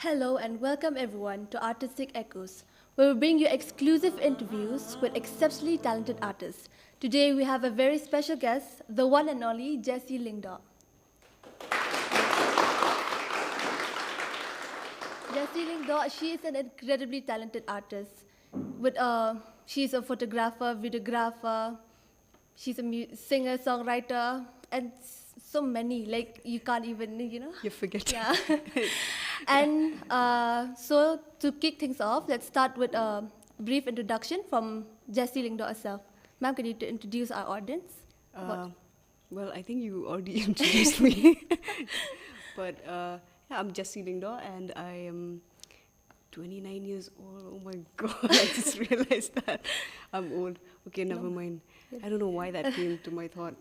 Hello and welcome everyone to Artistic Echoes, where we bring you exclusive interviews with exceptionally talented artists. Today we have a very special guest, the one and only Jessie Lyngdoh. Jessie Lyngdoh, she is an incredibly talented artist. She's a photographer, videographer, she's a singer, songwriter, and so many. Like you can't even. You forget. Yeah. And so to kick things off, let's start with a brief introduction from Jessie Lyngdoh herself. Ma'am, can you introduce our audience? Well, I think you already introduced me. But yeah, I'm Jessie Lyngdoh and I am 29 years old. Oh my god, I just realized that I'm old. Okay, never mind. I don't know why that came to my thought.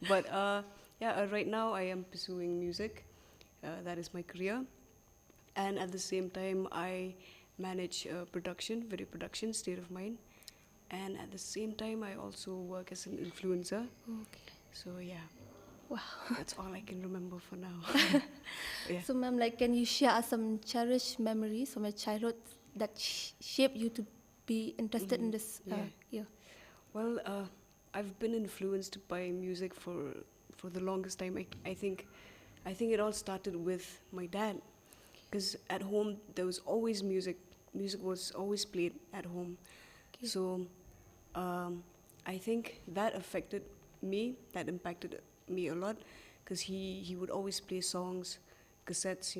But yeah, right now I am pursuing music. That is my career. And at the same time, I manage production, video production, state of mind. And at the same time, I also work as an influencer. Okay. So yeah. Wow. That's all I can remember for now. Yeah. So, ma'am, can you share us some cherished memories from your childhood that shaped you to be interested in this? Yeah. Well, I've been influenced by music for the longest time. I think it all started with my dad, because at home there was always music. Music was always played at home. Okay. So I think that affected me. That impacted me a lot, because he would always play songs, cassettes,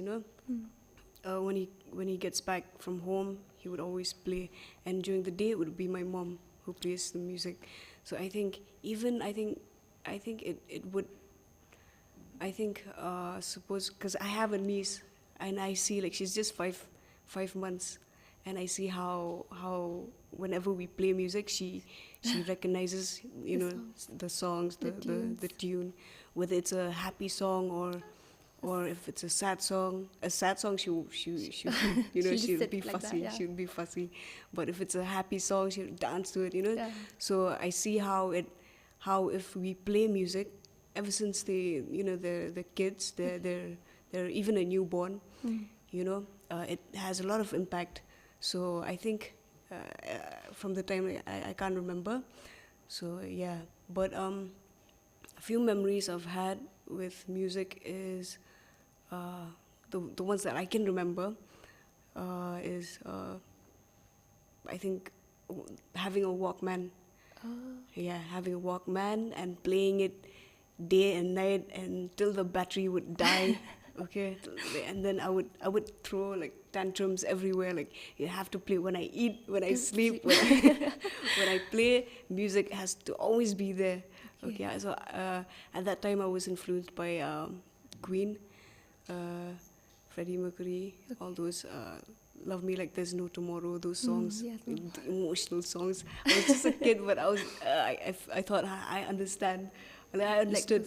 when he gets back from home, he would always play, and during the day it would be my mom who plays the music. So I think it would, suppose, because I have a niece and I see, like, she's just five months, and I see how whenever we play music, she recognizes the songs, the tune, whether it's a happy song or if it's a sad song. A sad song, she'll she'll be fussy. That, yeah. She'll be fussy. But if it's a happy song, she'll dance to it. Yeah. So I see how if we play music, ever since they're kids, they're even a newborn, it has a lot of impact. So I think from the time I can't remember. So yeah, but a few memories I've had with music is the ones that I can remember is I think having a Walkman. Yeah, having a Walkman and playing it day and night until the battery would die. Okay, and then I would throw like tantrums everywhere. Like, you have to play when I eat, when I sleep, when I play. Music has to always be there. Okay, so at that time I was influenced by Queen, Freddie Mercury, all those. Love Me Like There's No Tomorrow, those songs, Yes. the emotional songs. I was just a kid, but I was I thought I understand. And I understood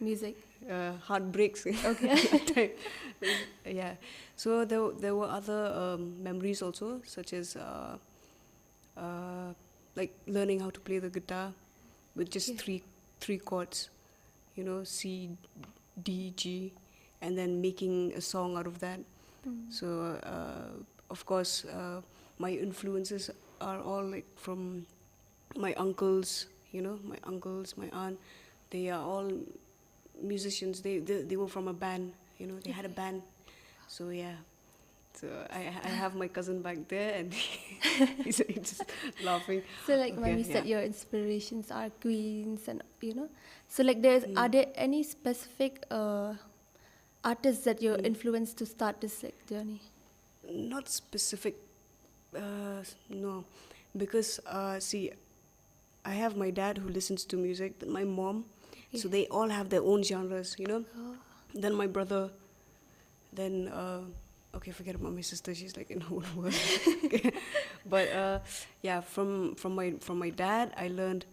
music. Heartbreaks. Okay. At that time. Yeah. So there were other memories also, such as like learning how to play the guitar with just three chords, C, D, G, and then making a song out of that. So of course my influences are all like from my uncles, my aunt. They are all musicians. They were from a band, they had a band. So yeah. So I have my cousin back there, and he's just laughing. So when we said your inspirations are Queens, and so are there any specific artists that you're influenced to start this journey? Not specific, no, because see, I have my dad who listens to music, then my mom, so they all have their own genres, Then my brother, then okay, forget about my sister, she's like in her own world. But yeah, from my dad, I learned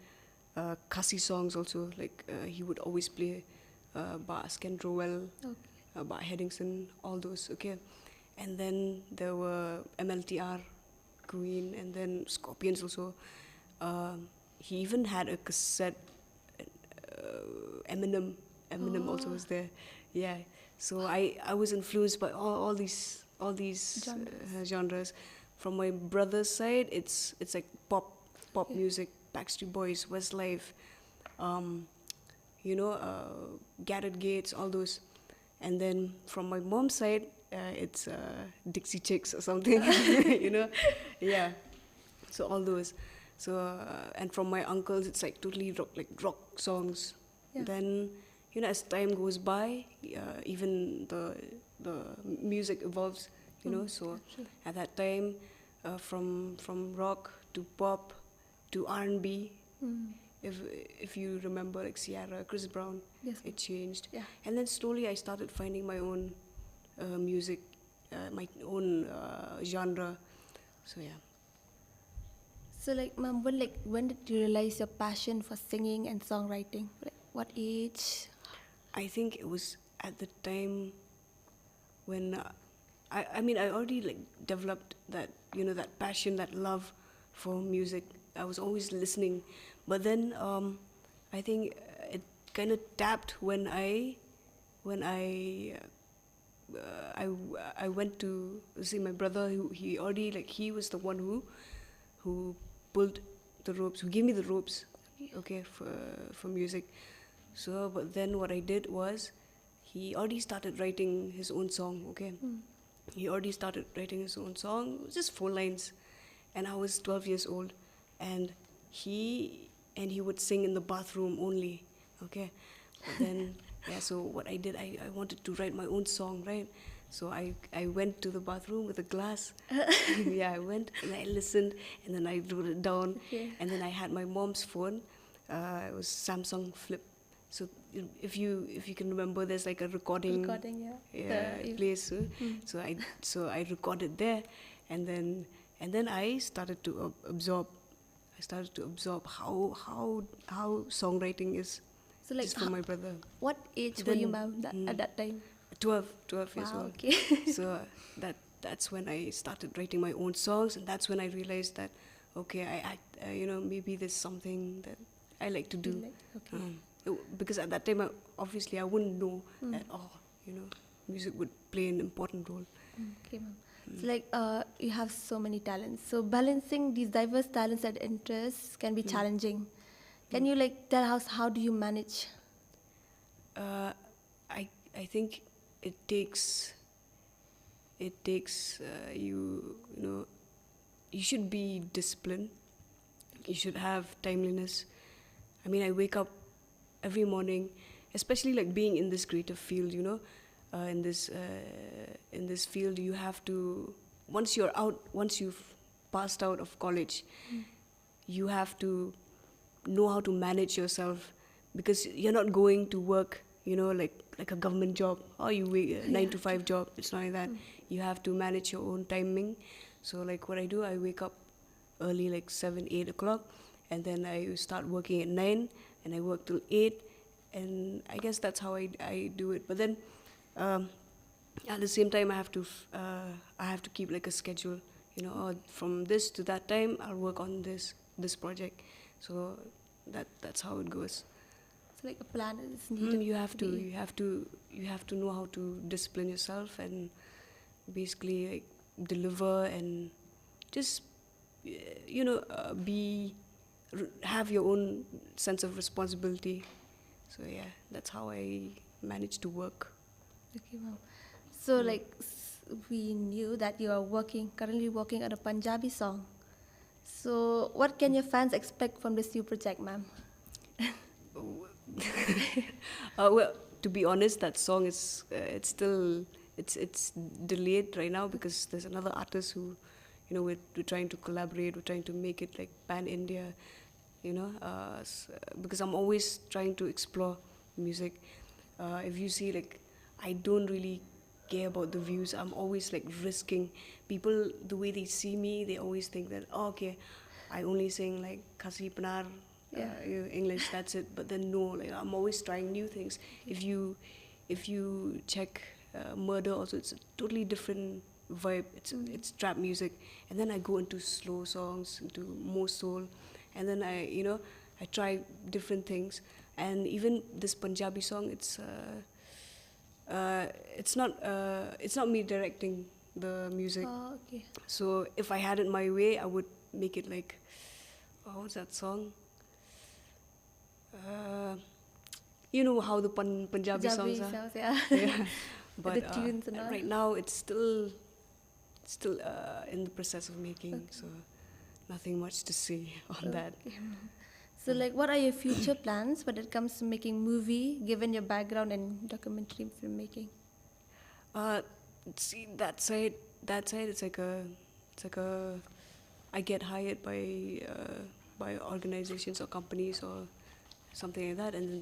Kasi songs also. Like he would always play Bas Kendrowell, Bas Heddingson, all those. Okay, and then there were MLTR, Queen, and then Scorpions also. He even had a cassette. Eminem also was there. Yeah. So I was influenced by all these all these Genres. genres. From my brother's side, it's like pop music, Backstreet Boys, Westlife, um, Garrett Gates, all those. And then from my mom's side, it's Dixie Chicks or something, you know, yeah. So all those. So and from my uncles, it's like totally rock songs. Yeah. Then as time goes by, even the music evolves. So True. at that time, from rock to pop to R&B. If you remember, like Ciara, Chris Brown, Yes. it changed. Yeah. And then slowly I started finding my own music, my own genre. So yeah. So like, ma'am, when did you realize your passion for singing and songwriting? Like, what age? I think it was at the time when I already like developed that that passion, that love for music. I was always listening, but then I think it kind of tapped when I went to see my brother. He was the one who pulled the ropes, who gave me the ropes, okay, for music. So, but then what I did was, he already started writing his own song, okay? He already started writing his own song, it was just 4 lines. And I was 12 years old. And he would sing in the bathroom only, okay? But then, yeah, so what I did, I wanted to write my own song, right? So I went to the bathroom with a glass. Yeah, I went and I listened and then I wrote it down. Okay. And then I had my mom's phone. It was Samsung Flip. So if you can remember, there's like a recording place. So I recorded there, and then I started to absorb. I started to absorb how songwriting is. So like, just from my brother. What age were you, ma'am, at that time? 12 years Wow, old. okay. So that's when I started writing my own songs, and that's when I realized that, okay, maybe there's something that I like to do. Okay. Because at that time, obviously, I wouldn't know at all. Music would play an important role. Okay, ma'am. So like, you have so many talents. So balancing these diverse talents and interests can be challenging. Can you like tell us how do you manage? I think it takes you should be disciplined. You should have timeliness. I mean, I wake up every morning, especially like being in this creative field, in this field, you have to, once you've passed out of college, you have to know how to manage yourself, because you're not going to work, like a government job, or you 9 to 5 job. It's not like that. You have to manage your own timing. So like what I do, I wake up early, like 7-8 o'clock, and then I start working at 9, and I work till 8, and I guess that's how I do it. But then at the same time, I have to keep like a schedule, from this to that time I'll work on this project. So that's how it goes. So like a plan is needed. You have to know how to discipline yourself and basically like deliver and just have your own sense of responsibility. So yeah, that's how I manage to work. Okay, ma'am. So like, we knew that you are currently working on a Punjabi song. So what can your fans expect from this new project, ma'am? Well, to be honest, that song is it's delayed right now, because there's another artist who, we're trying to collaborate. We're trying to make it like pan India, because I'm always trying to explore music. If you see, like, I don't really care about the views. I'm always like risking. People, the way they see me, they always think that, oh, okay, I only sing like Khasi Panar, English, that's it. But then no, like I'm always trying new things. If you check Murder also, it's a totally different vibe. It's trap music, and then I go into slow songs, into more soul, and then I try different things. And even this Punjabi song, it's not me directing the music. Oh, okay. So if I had it my way, I would make it like, oh, what's that song? You know how the Punjabi songs are. yeah. Yeah, but The tunes and all. right now it's still in the process of making, so nothing much to say on that. So, like, what are your future plans when it comes to making movie, given your background in documentary filmmaking? See that side it's like a I get hired by organizations or companies or something like that, and then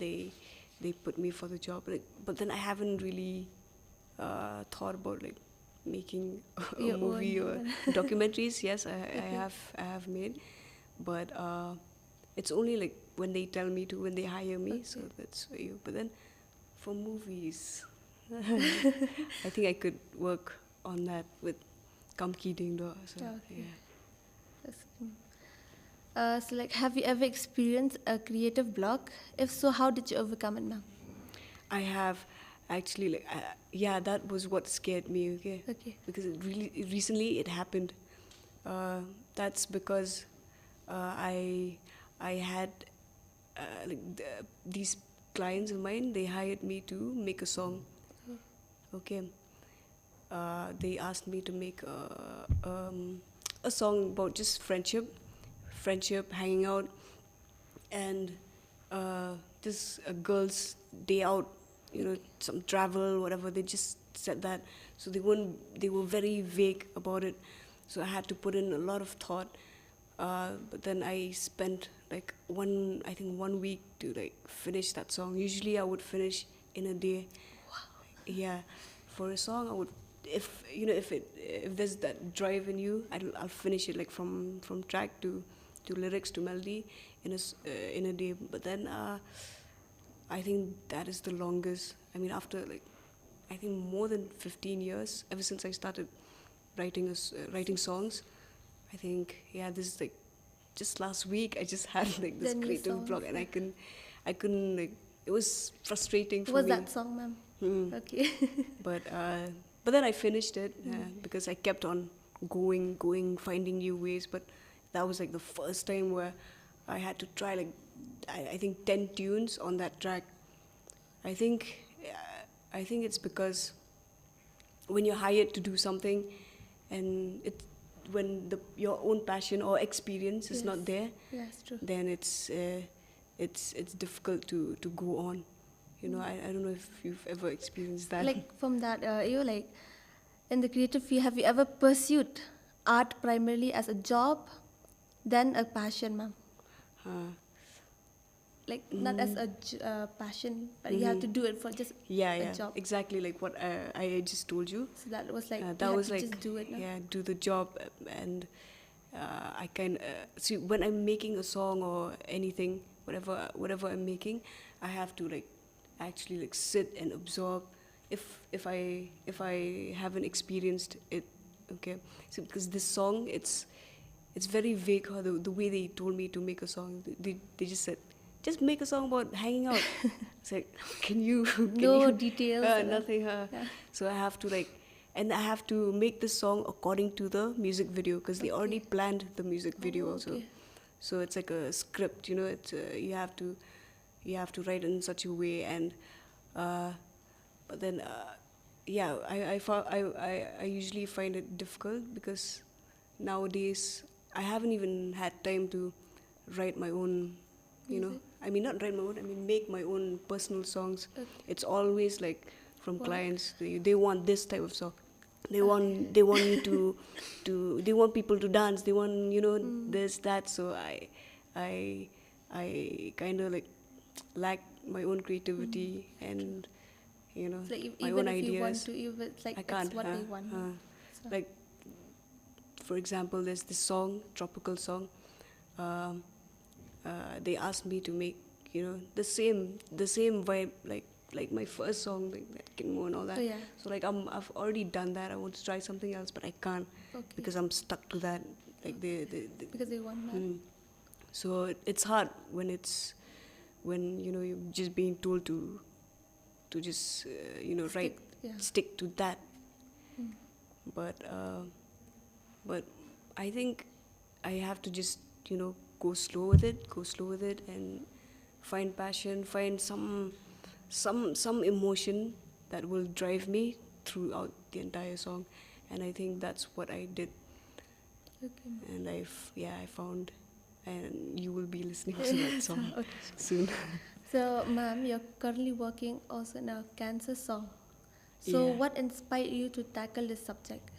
they put me for the job. But then I haven't really thought about like making a Your movie or own. documentaries. Yes, I have made, but it's only like when they tell me to, when they hire me. So that's for you. But then for movies, I think I could work on that with Kamki Lyngdoh. So Okay. yeah. So, like, have you ever experienced a creative block? If so, how did you overcome it, ma'am? I have actually like yeah, that was what scared me. Okay. Because recently it happened. That's because I had these clients of mine. They hired me to make a song. Okay. They asked me to make a song about just friendship, hanging out, and this girl's day out, some travel, whatever. They just said that, so they were very vague about it. So I had to put in a lot of thought. But then I spent like I think 1 week to like finish that song. Usually I would finish in a day. Yeah, for a song I would, if there's that drive in you, I'll finish it like from track to lyrics to melody in a day. But then I think that is the longest. I mean, after like I think more than 15 years, ever since I started writing songs, I think this is like just last week I just had like this The new creative songs, block, and I couldn't like, it was frustrating for What was me. that song, ma'am? Okay. But then I finished it because I kept on going, finding new ways. But that was like the first time where I had to try like I think 10 tunes on that track. I think it's because when you're hired to do something, and when your own passion or experience is not there, Yeah, it's true. then it's difficult to go on. I don't know if you've ever experienced that. Like, from that, like, in the creative field, have you ever pursued art primarily as a job, then a passion, ma'am? Like, not as a passion, but you have to do it for just a job. Exactly like what I just told you. So that was like, That you was have to like just do it. No? do the job. And I can see when I'm making a song or anything, whatever I'm making, I have to like actually like sit and absorb if I haven't experienced it. Okay, so because this song, it's very vague. How the way they told me to make a song, they just said, just make a song about hanging out. It's like, can you No details. nothing. Yeah. So I have to like, and I have to make the song according to the music video, because they already planned the music video also. Okay. So it's like a script, it's you have to write in such a way. And but then I usually find it difficult, because nowadays I haven't even had time to write my own, Music? I mean, not write my own, I mean make my own personal songs. Okay. It's always like from Wow. clients. They want this type of song. They want me to they want people to dance. They want this, that. So I kind of like lack my own creativity and It's like, my even own if ideas. you want to, it's like I that's can't. what they want. So, Like, for example, there's this song, tropical song. They asked me to make the same vibe, like my first song, like that Kinmo and all that. Oh, yeah. So like I've already done that. I want to try something else, but I can't, Okay. because I'm stuck to that. Like because they want that. So it's hard when you're just being told to just write, yeah. stick to that. but I think I have to just go slow with it, and find passion, find some emotion that will drive me throughout the entire song, and I think that's what I did. Okay. And I found, and you will be listening to that song Okay. soon. So, ma'am, you're currently working also in a cancer song. So, Yeah. what inspired you to tackle this subject?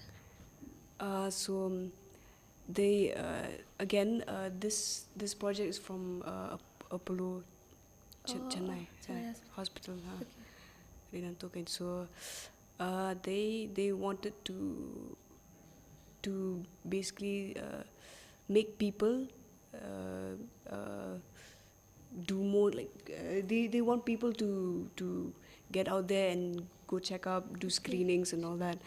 So they again this project is from Apollo Chennai Chennai hospital, Okay. Ryntathiang. So they wanted to basically make people do more, like they want people to get out there and go check up, do screenings and all that,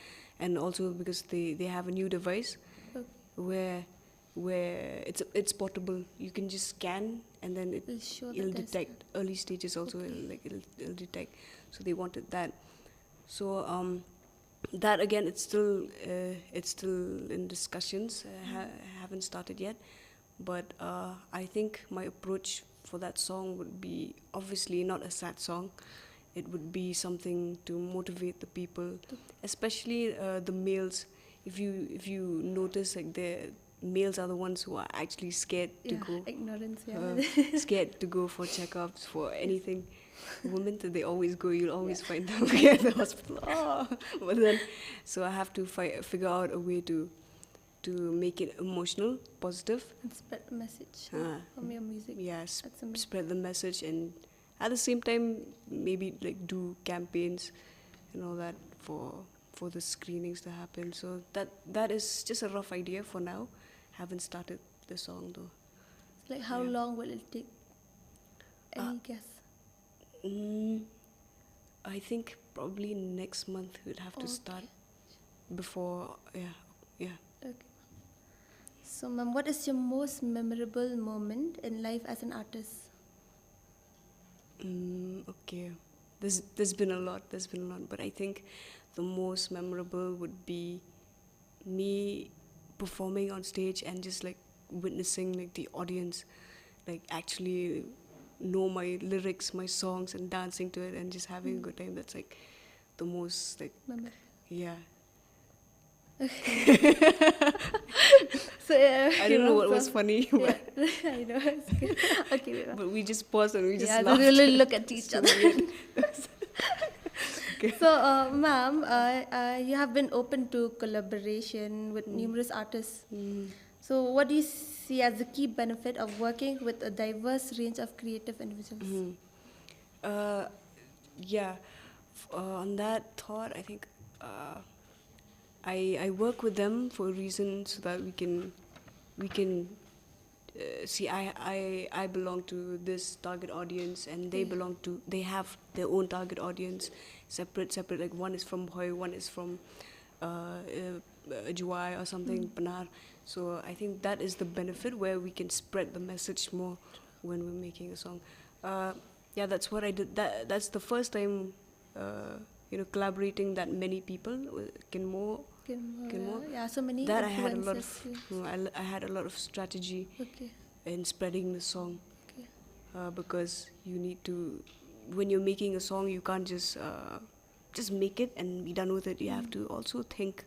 and also because they have a new device Okay. where it's portable. You can just scan, and then It'll show it'll that there's- detect early stages also. Okay. It'll detect. So they wanted that. So that again, it's still in discussions. Haven't started yet, but I think my approach for that song would be obviously not a sad song. It would be something to motivate the people, especially the males. If you notice, like the males are the ones who are actually scared to go, ignorance, scared to go for checkups, for anything. Women, they always go. You'll always find them at the hospital. Oh. But then, so I have to figure out a way to make it emotional, positive. And spread the message Ah. from your music. Yeah, That's amazing. spread the message, and at the same time maybe like do campaigns and all that for the screenings to happen. So that is just a rough idea for now. Haven't started the song though. Like, how Yeah. long will it take? Any guess? I think probably next month we'd have to start before. Yeah. Okay. So, ma'am, what is your most memorable moment in life as an artist? Okay. There's been a lot, but I think the most memorable would be me performing on stage and just like witnessing like the audience like actually know my lyrics, my songs, and dancing to it and just having a good time. That's like the most like Memorable. yeah. So, I don't know what was funny, Yeah, but, I know. It's good. Okay, wait, but we just paused and we just yeah, laughed. they really look at each So other. weird. So, ma'am, you have been open to collaboration with numerous artists. So, what do you see as the key benefit of working with a diverse range of creative individuals? Yeah, on that thought, I think I work with them for a reason, so that we can see. I belong to this target audience, and they have their own target audience, separate. Like one is from Hoi, one is from Juwai or something, Panar. So I think that is the benefit, where we can spread the message more when we're making a song. Yeah, that's what I did. That's the first time, collaborating that many people. Can more. Yeah, so many That I had a lot of. influences, I had a lot of strategy Okay. in spreading the song, Okay. because you need to. When you're making a song, you can't just make it and be done with it. You have to also think,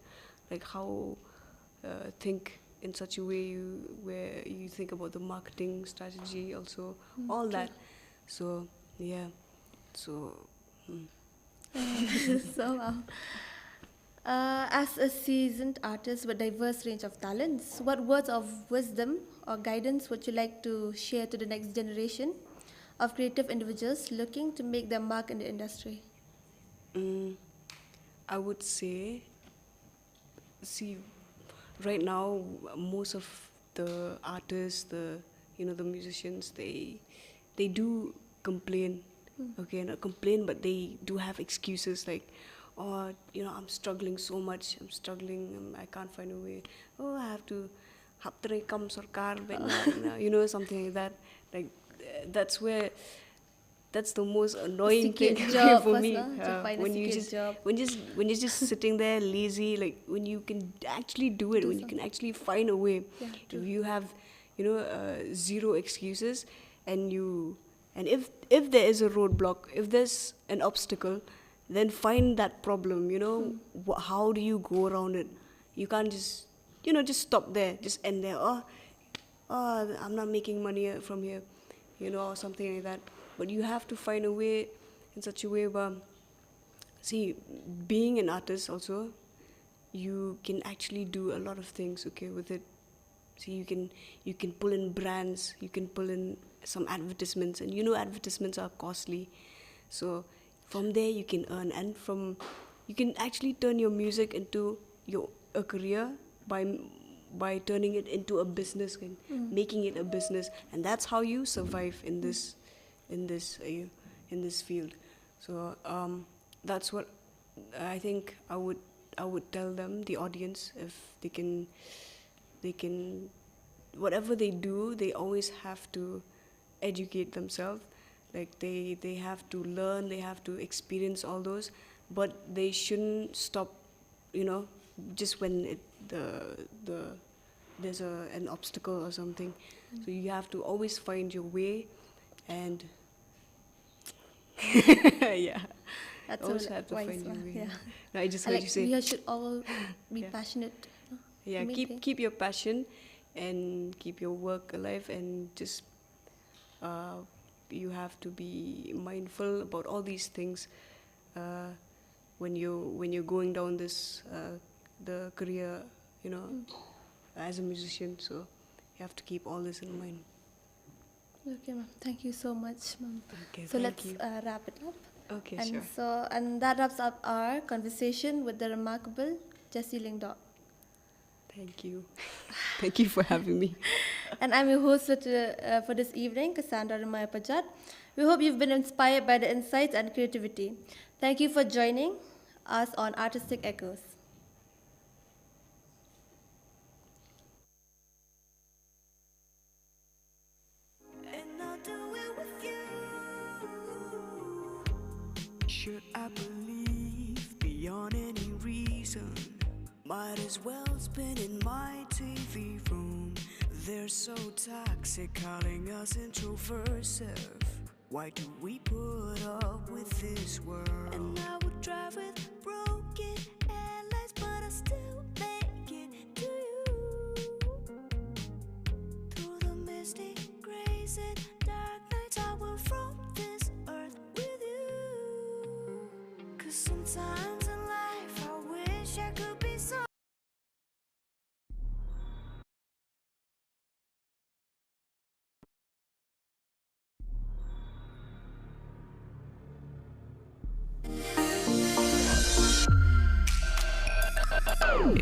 like how think in such a way where you think about the marketing strategy also, all Okay. that. So yeah, so. So, as a seasoned artist with diverse range of talents, what words of wisdom or guidance would you like to share to the next generation of creative individuals looking to make their mark in the industry? I would say, see, right now most of the artists, the musicians, they do complain. Okay, not complain, but they do have excuses like, oh, I'm struggling so much. I'm struggling. I can't find a way. Oh, I have to haptre kam sarkar, something like that. Like that's where that's the most annoying thing secret job for first, me. to find a When you secret just job. when you're just sitting there lazy, like when you can actually do it, when you can actually find a way. Yeah, If you have, zero excuses, and if there is a roadblock, if there's an obstacle, then find that problem. How do you go around it? You can't just just stop there, just end there. Oh, I'm not making money from here, or something like that. But you have to find a way, in such a way where, see, being an artist also, you can actually do a lot of things, okay, with it. See, you can pull in brands, you can pull in some advertisements, and advertisements are costly. So from there you can earn, and you can actually turn your music into a career by turning it into a business and making it a business, and that's how you survive in this field. So that's what I think I would tell them, the audience, if they can whatever they do, they always have to educate themselves. Like they have to learn, they have to experience all those, but they shouldn't stop, just when there's an obstacle or something. So you have to always find your way, and yeah, That's always a have to wise find your one. way. Yeah. No, I just I heard like you say, we should all be Yeah. passionate. yeah, Main thing. keep your passion and keep your work alive, and just you have to be mindful about all these things when you're going down this the career, as a musician. So you have to keep all this in mind. Okay, ma'am. Thank you so much, ma'am. Okay, So thank let's you. wrap it up. Okay, And sure. and that wraps up our conversation with the remarkable Jessie Lyngdoh. Thank you. Thank you for having me. And I'm your host for this evening, Cassandra Ramaya Pajat. We hope you've been inspired by the insights and creativity. Thank you for joining us on Artistic Echoes. And I'll do it with you. Should I believe beyond any reason? Might as well spin in my TV room. They're so toxic, calling us introversive. Why do we put up with this world? And I would drive with broken headlights, but I still make it to you. Through the misty grays and dark nights, I will roam this earth with you. 'Cause sometimes in life I wish I could be so.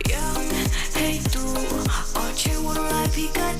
Young, hey tú, oye, what will I be got